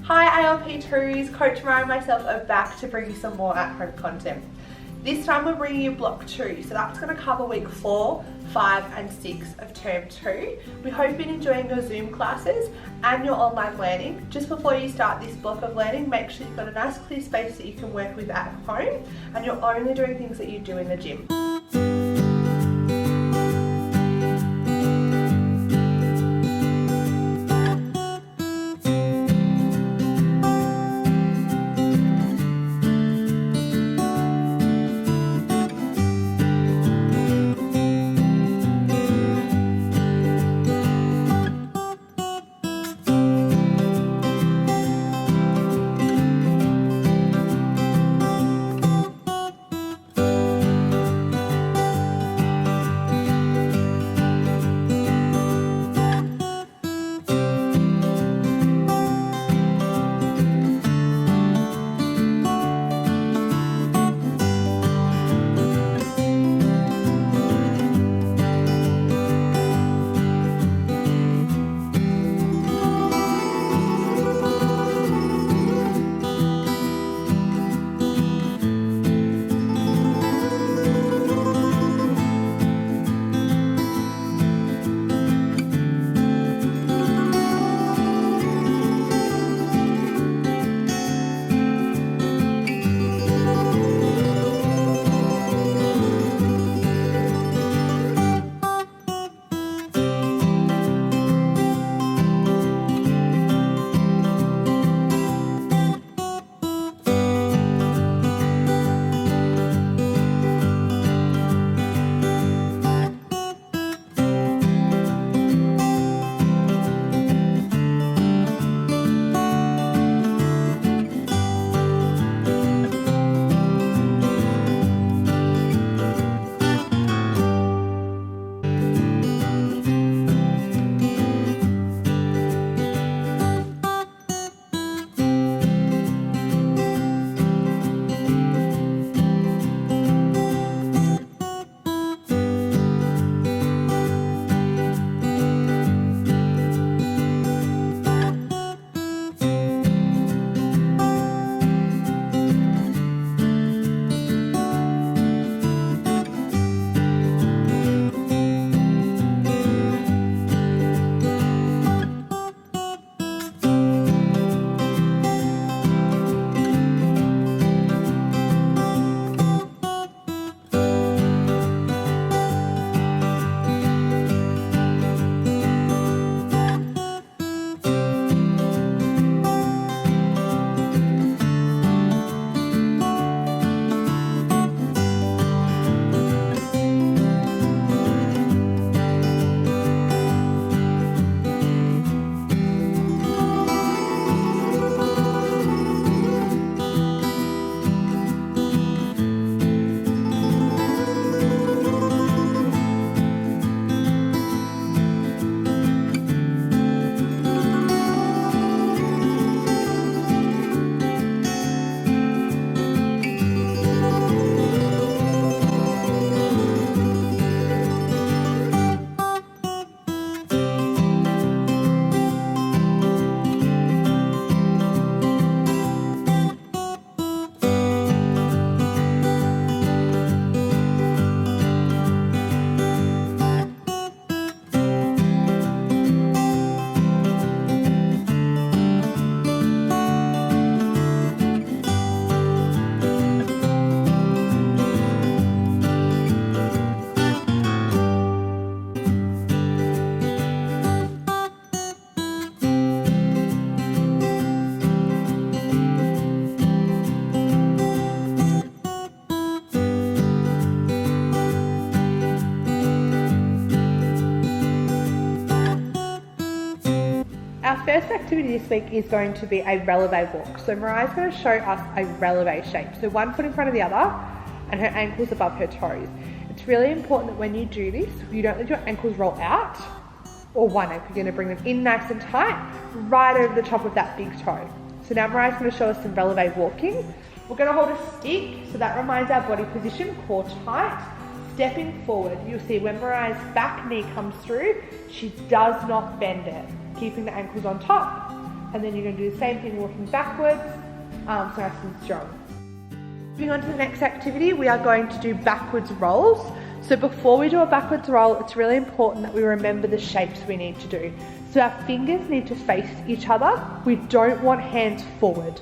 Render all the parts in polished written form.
Hi ALP2s, Coach Mariah and myself are back to bring you some more at-home content. This time we're bringing you block 2, so that's going to cover week 4, 5 and 6 of term 2. We hope you're enjoying your Zoom classes and your online learning. Just before you start this block of learning, make sure you've got a nice clear space that you can work with at home and you're only doing things that you do in the gym. Our first activity this week is going to be a releve walk. So Mariah's going to show us a releve shape. So one foot in front of the other and her ankles above her toes. It's really important that when you do this, you don't let your ankles roll out or one ankle. You're going to bring them in nice and tight, right over the top of that big toe. So now Mariah's going to show us some releve walking. We're going to hold a stick, so that reminds our body position, core tight. Stepping forward, you'll see when Mariah's back knee comes through, she does not bend it, keeping the ankles on top. and then you're going to do the same thing walking backwards, arms nice and strong. Moving on to the next activity, we are going to do backwards rolls. So before we do a backwards roll, it's really important that we remember the shapes we need to do. So our fingers need to face each other. We don't want hands forward.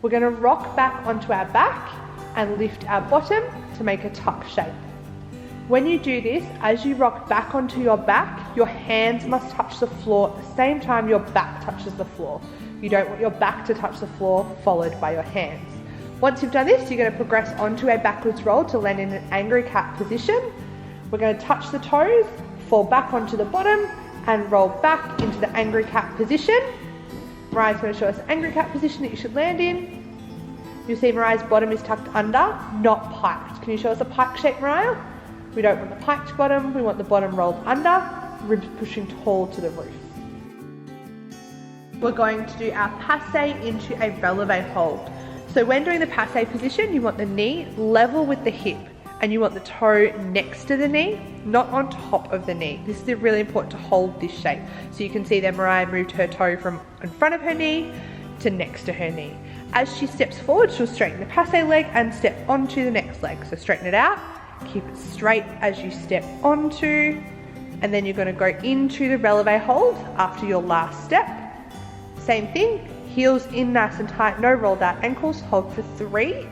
We're going to rock back onto our back and lift our bottom to make a tuck shape. When you do this, as you rock back onto your back, your hands must touch the floor at the same time your back touches the floor. You don't want your back to touch the floor followed by your hands. Once you've done this, you're going to progress onto a backwards roll to land in an angry cat position. We're going to touch the toes, fall back onto the bottom, and roll back into the angry cat position. Mariah's going to show us the angry cat position that you should land in. You'll see Mariah's bottom is tucked under, not piked. Can you show us a pike shape, Mariah? We don't want the piked bottom, we want the bottom rolled under, ribs pushing tall to the roof. We're going to do our passe into a releve hold. So when doing the passe position, you want the knee level with the hip, and you want the toe next to the knee, not on top of the knee. This is really important to hold this shape. So you can see that Mariah moved her toe from in front of her knee to next to her knee. As she steps forward, she'll straighten the passe leg and step onto the next leg. So straighten it out, keep it straight as you step onto, and then you're going to go into the releve hold after your last step. Same thing, heels in nice and tight, no rolled out ankles, hold for 3.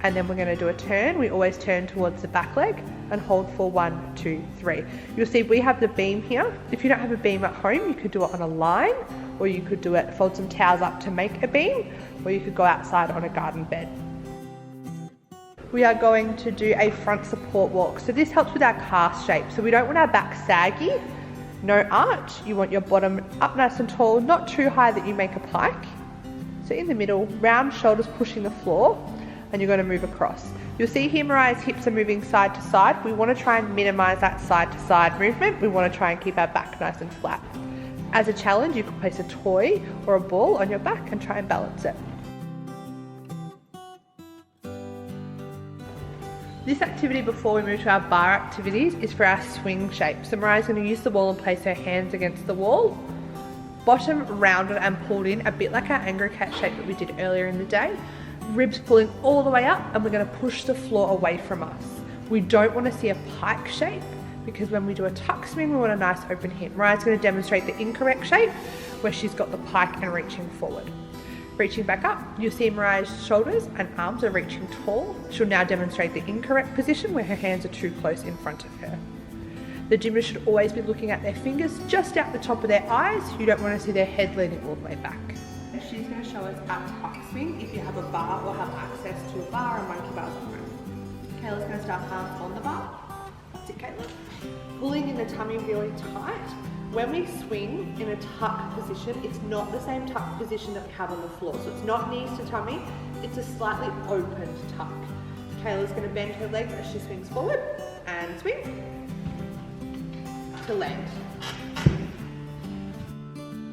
And then we're going to do a turn. We always turn towards the back leg and hold for 1, 2, 3. You'll see we have the beam here. If you don't have a beam at home, you could do it on a line, or you could do it, fold some towels up to make a beam, or you could go outside on a garden bed. We are going to do a front support walk. So this helps with our calf shape. So we don't want our back saggy, no arch. You want your bottom up nice and tall, not too high that you make a pike. So in the middle, round shoulders pushing the floor, and you're going to move across. You'll see here Mariah's hips are moving side to side. We want to try and minimize that side to side movement. We want to try and keep our back nice and flat. As a challenge, you can place a toy or a ball on your back and try and balance it. This activity before we move to our bar activities is for our swing shape. So Mariah's going to use the wall and place her hands against the wall. Bottom rounded and pulled in, a bit like our angry cat shape that we did earlier in the day. Ribs pulling all the way up, and we're going to push the floor away from us. We don't want to see a pike shape, because when we do a tuck swing, we want a nice open hip. Mariah's going to demonstrate the incorrect shape, where she's got the pike and reaching forward. Reaching back up, you'll see Mariah's shoulders and arms are reaching tall. She'll now demonstrate the incorrect position, where her hands are too close in front of her. The gymnast should always be looking at their fingers just out the top of their eyes. You don't want to see their head leaning all the way back. She's going to show us our tuck swing if you have a bar or have access to a bar or monkey bars at home. Kayla's going to start arms on the bar. That's it, Kayla. Pulling in the tummy really tight. When we swing in a tuck position, it's not the same tuck position that we have on the floor. So it's not knees to tummy, it's a slightly opened tuck. Kayla's going to bend her legs as she swings forward and swing to land.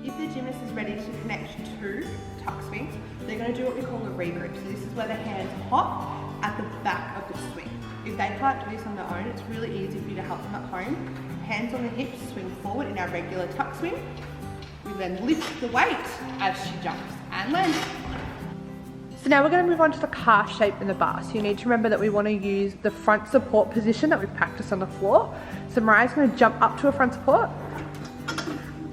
If the gymnast is ready to connect to tuck swings, they're going to do what we call a regrip. So this is where the hands hop at the back of the swing. If they can't do this on their own, it's really easy for you to help them at home. Hands on the hips, swing forward in our regular tuck swing. We then lift the weight as she jumps and lands. So now we're going to move on to the calf shape in the bar. So you need to remember that we want to use the front support position that we've practiced on the floor. So Mariah's going to jump up to a front support.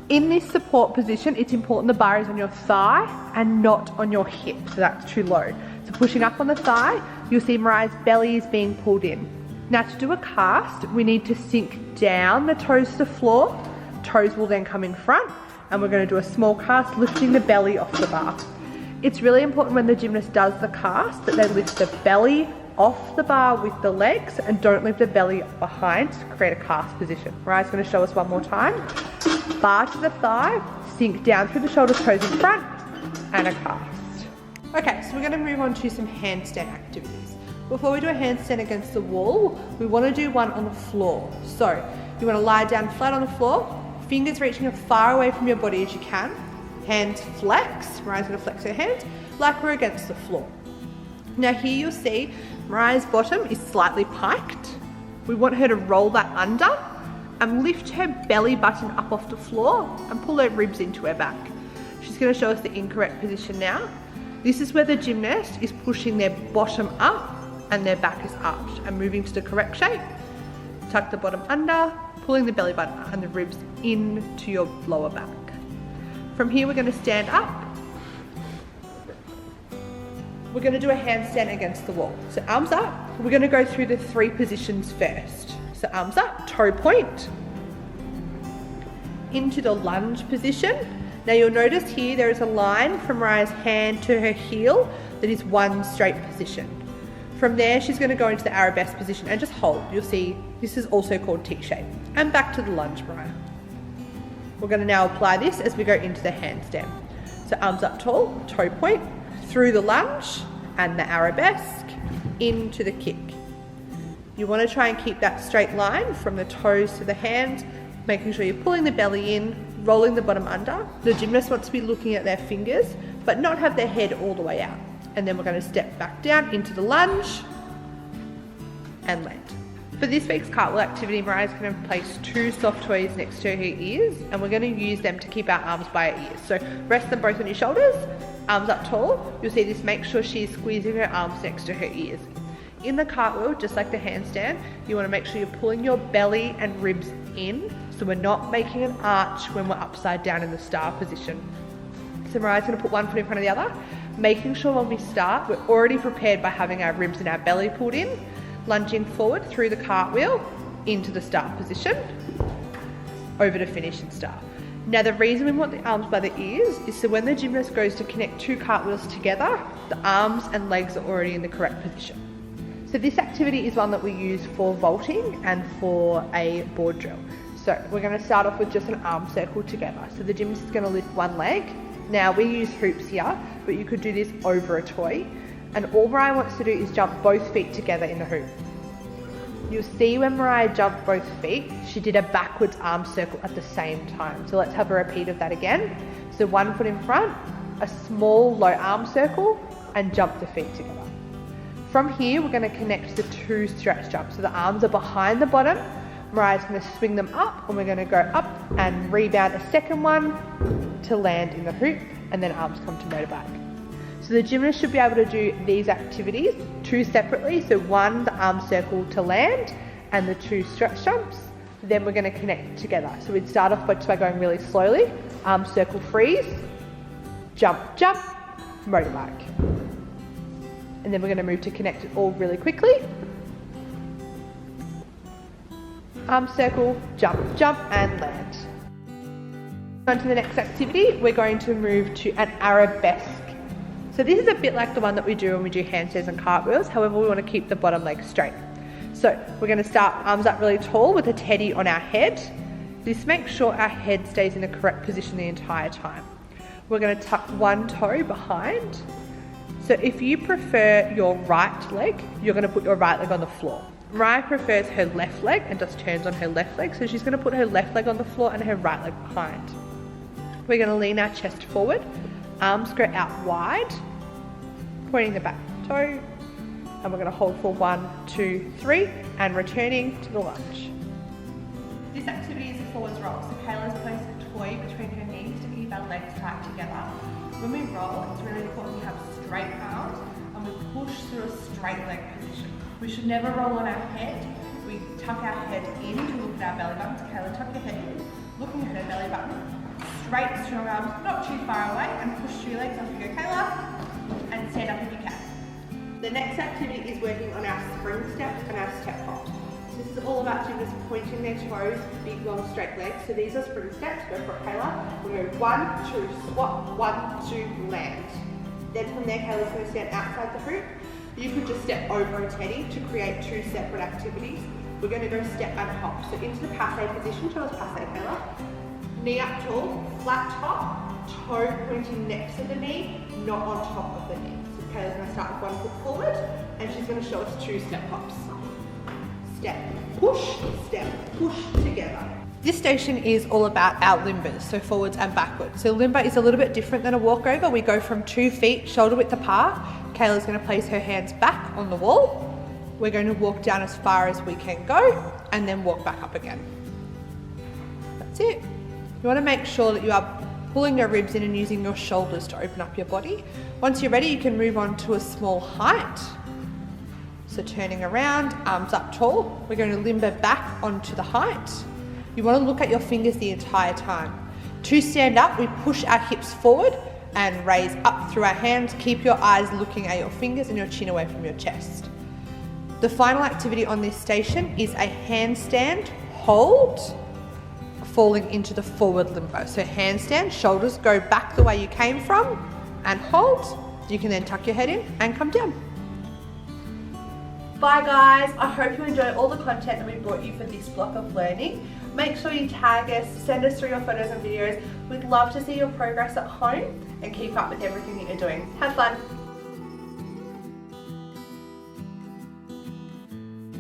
In this support position, it's important the bar is on your thigh and not on your hip, so that's too low. So pushing up on the thigh, you'll see Mariah's belly is being pulled in. Now to do a cast, we need to sink down the toes to the floor. Toes will then come in front, and we're going to do a small cast, lifting the belly off the bar. It's really important when the gymnast does the cast that they lift the belly off the bar with the legs and don't leave the belly behind to create a cast position. Mariah's going to show us one more time. Bar to the thigh, sink down through the shoulders, toes in front, and a cast. Okay, so we're going to move on to some handstand activities. Before we do a handstand against the wall, we want to do one on the floor. So you want to lie down flat on the floor, fingers reaching as far away from your body as you can, hands flex. Mariah's going to flex her hands like we're against the floor. Now here you'll see Mariah's bottom is slightly piked. We want her to roll that under and lift her belly button up off the floor and pull her ribs into her back. She's going to show us the incorrect position now. This is where the gymnast is pushing their bottom up and their back is arched and moving to the correct shape. Tuck the bottom under, pulling the belly button and the ribs into your lower back. From here, we're going to stand up. We're going to do a handstand against the wall. So arms up. We're going to go through the 3 positions first. So arms up, toe point, into the lunge position. Now you'll notice here there is a line from Mariah's hand to her heel that is one straight position. From there, she's going to go into the arabesque position and just hold. You'll see this is also called T-shape. And back to the lunge, Mariah. We're going to now apply this as we go into the handstand. So arms up tall, toe point, through the lunge and the arabesque, into the kick. You want to try and keep that straight line from the toes to the hands, making sure you're pulling the belly in, rolling the bottom under. The gymnast wants to be looking at their fingers, but not have their head all the way out. And then we're going to step back down into the lunge and land. For this week's cartwheel activity, Mariah's going to place 2 soft toys next to her ears, and we're going to use them to keep our arms by her ears. So rest them both on your shoulders, arms up tall. You'll see this makes sure she's squeezing her arms next to her ears. In the cartwheel, just like the handstand, you want to make sure you're pulling your belly and ribs in, so we're not making an arch when we're upside down in the star position. So Mariah's going to put one foot in front of the other, making sure when we start, we're already prepared by having our ribs and our belly pulled in, lunging forward through the cartwheel into the star position, over to finish in star. Now the reason we want the arms by the ears is so when the gymnast goes to connect 2 cartwheels together, the arms and legs are already in the correct position. So this activity is one that we use for vaulting and for a board drill. So we're going to start off with just an arm circle together. So the gymnast is going to lift one leg. Now we use hoops here, but you could do this over a toy. And all Mariah wants to do is jump both feet together in the hoop. You'll see when Mariah jumped both feet, she did a backwards arm circle at the same time. So let's have a repeat of that again. So one foot in front, a small low arm circle, and jump the feet together. From here, we're going to connect the 2 stretch jumps. So the arms are behind the bottom. Mariah's going to swing them up, and we're going to go up and rebound a second one to land in the hoop, and then arms come to motorbike. So the gymnast should be able to do these activities 2 separately. So one, the arm circle to land, and the 2 stretch jumps. Then we're going to connect together. So we'd start off by going really slowly. Arm circle freeze, jump, jump, motorbike. And then we're going to move to connect it all really quickly. Arm circle, jump, jump, and land. On to the next activity, we're going to move to an arabesque. So this is a bit like the one that we do when we do handstands and cartwheels. However, we want to keep the bottom leg straight. So we're going to start arms up really tall with a teddy on our head. This makes sure our head stays in the correct position the entire time. We're going to tuck one toe behind. So if you prefer your right leg, you're going to put your right leg on the floor. Mariah prefers her left leg and just turns on her left leg. So she's going to put her left leg on the floor and her right leg behind. We're going to lean our chest forward, arms go out wide, pointing the back toe, and we're going to hold for 1, 2, 3, and returning to the lunge. This activity is a forwards roll. So Kayla's placed a toy between her knees to keep our legs tight together. When we roll, it's really important to have straight arms and we push through a straight leg position. We should never roll on our head. We tuck our head in to look at our belly buttons. Kayla, tuck your head in, looking at her belly button. Straight, strong arms, not too far away, and push through your legs. Off you go, Kayla, and stand up if you can. The next activity is working on our spring steps and our step hops. So this is all about gymnasts pointing their toes, big, long, straight legs. So these are spring steps. Go for it, Kayla. We'll go 1, 2, swap, 1, 2, land. Then from there, Kayla's going to stand outside the hoop. You could just step over a teddy to create 2 separate activities. We're going to go step and hop. So into the passe position. Show us passe, Kayla. Knee up tall, flat top, toe pointing next to the knee, not on top of the knee. So Kayla's going to start with 1 foot forward, and she's going to show us 2 step hops. Step, push together. This station is all about our limbers, so forwards and backwards. So limber is a little bit different than a walkover. We go from 2 feet, shoulder width apart. Kayla's going to place her hands back on the wall. We're going to walk down as far as we can go, and then walk back up again. That's it. You want to make sure that you are pulling your ribs in and using your shoulders to open up your body. Once you're ready, you can move on to a small height. So turning around, arms up tall. We're going to limber back onto the height. You want to look at your fingers the entire time. To stand up, we push our hips forward and raise up through our hands. Keep your eyes looking at your fingers and your chin away from your chest. The final activity on this station is a handstand hold, falling into the forward limbo. So handstand, shoulders go back the way you came from and hold. You can then tuck your head in and come down. Bye guys, I hope you enjoy all the content that we brought you for this block of learning. Make sure you tag us, send us through your photos and videos. We'd love to see your progress at home and keep up with everything that you're doing. Have fun.